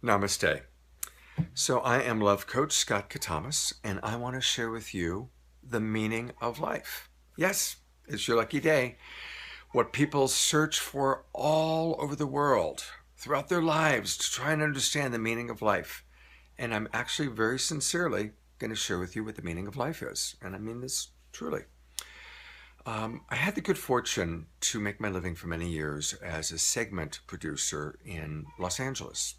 Namaste. So I am Love Coach Scott Catamas, and I want to share with you the meaning of life. Yes, it's your lucky day. What people search for all over the world throughout their lives to try and understand the meaning of life. And I'm actually very sincerely going to share with you what the meaning of life is. And I mean this truly. I had the good fortune to make my living for many years as a segment producer in Los Angeles.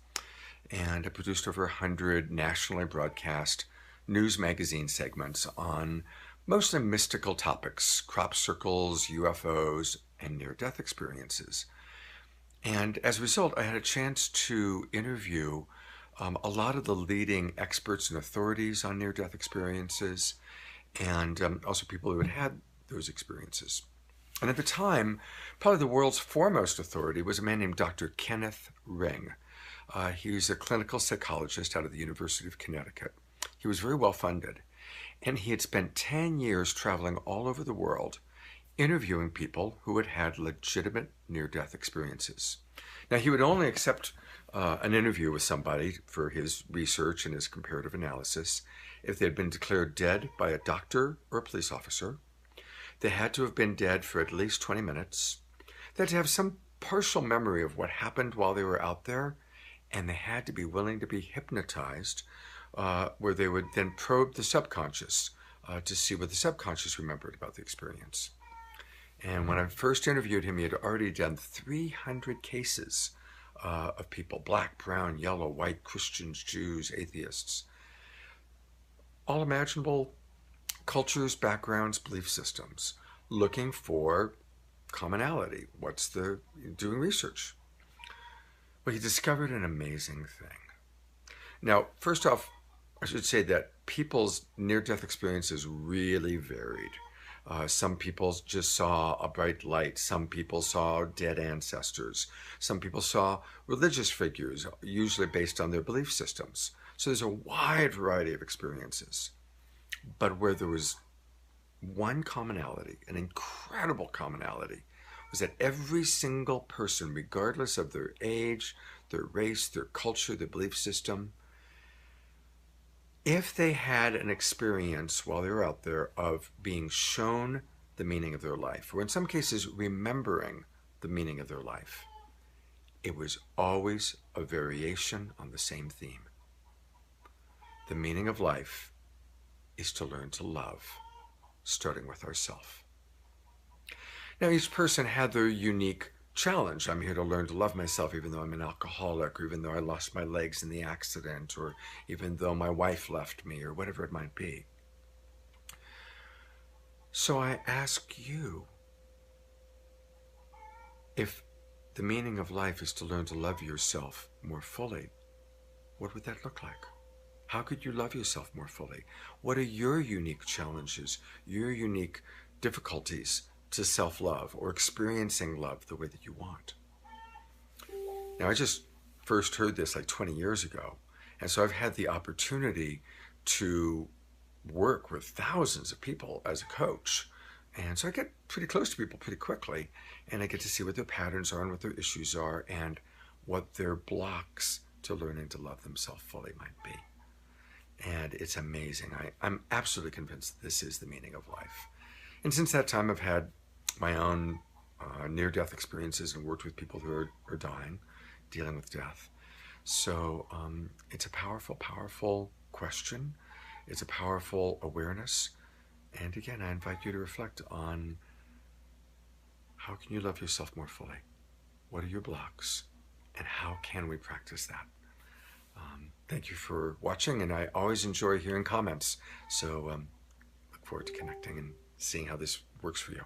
And I produced over 100 nationally broadcast news magazine segments on mostly mystical topics, crop circles, UFOs, and near-death experiences. And as a result, I had a chance to interview a lot of the leading experts and authorities on near-death experiences, and also people who had had those experiences. And at the time, probably the world's foremost authority was a man named Dr. Kenneth Ring. He was a clinical psychologist out of the University of Connecticut. He was very well funded, and he had spent 10 years traveling all over the world interviewing people who had had legitimate near-death experiences. Now, he would only accept an interview with somebody for his research and his comparative analysis if they had been declared dead by a doctor or a police officer. They had to have been dead for at least 20 minutes. They had to have some partial memory of what happened while they were out there, and they had to be willing to be hypnotized, where they would then probe the subconscious to see what the subconscious remembered about the experience. And when I first interviewed him, he had already done 300 cases of people, black, brown, yellow, white, Christians, Jews, atheists, all imaginable cultures, backgrounds, belief systems, looking for commonality. Doing research. Well, he discovered an amazing thing. Now, first off, I should say that people's near-death experiences really varied. Some people just saw a bright light. Some people saw dead ancestors. Some people saw religious figures, usually based on their belief systems. So there's a wide variety of experiences. But where there was one commonality, an incredible commonality, was that every single person, regardless of their age, their race, their culture, their belief system, if they had an experience while they were out there of being shown the meaning of their life, or in some cases remembering the meaning of their life, it was always a variation on the same theme. The meaning of life is to learn to love, starting with ourselves. Now, each person had their unique challenge. I'm here to learn to love myself even though I'm an alcoholic, or even though I lost my legs in the accident, or even though my wife left me, or whatever it might be. So I ask you, if the meaning of life is to learn to love yourself more fully, what would that look like? How could you love yourself more fully? What are your unique challenges, your unique difficulties to self-love or experiencing love the way that you want? Now, I just first heard this like 20 years ago, and so I've had the opportunity to work with thousands of people as a coach, and so I get pretty close to people pretty quickly, and I get to see what their patterns are and what their issues are and what their blocks to learning to love themselves fully might be. And it's amazing. I'm absolutely convinced this is the meaning of life. And since that time, I've had my own near-death experiences and worked with people who are dying, dealing with death. So it's a powerful, powerful question. It's a powerful awareness. And again, I invite you to reflect on, how can you love yourself more fully? What are your blocks? And how can we practice that? Thank you for watching, and I always enjoy hearing comments. So look forward to connecting and seeing how this works for you.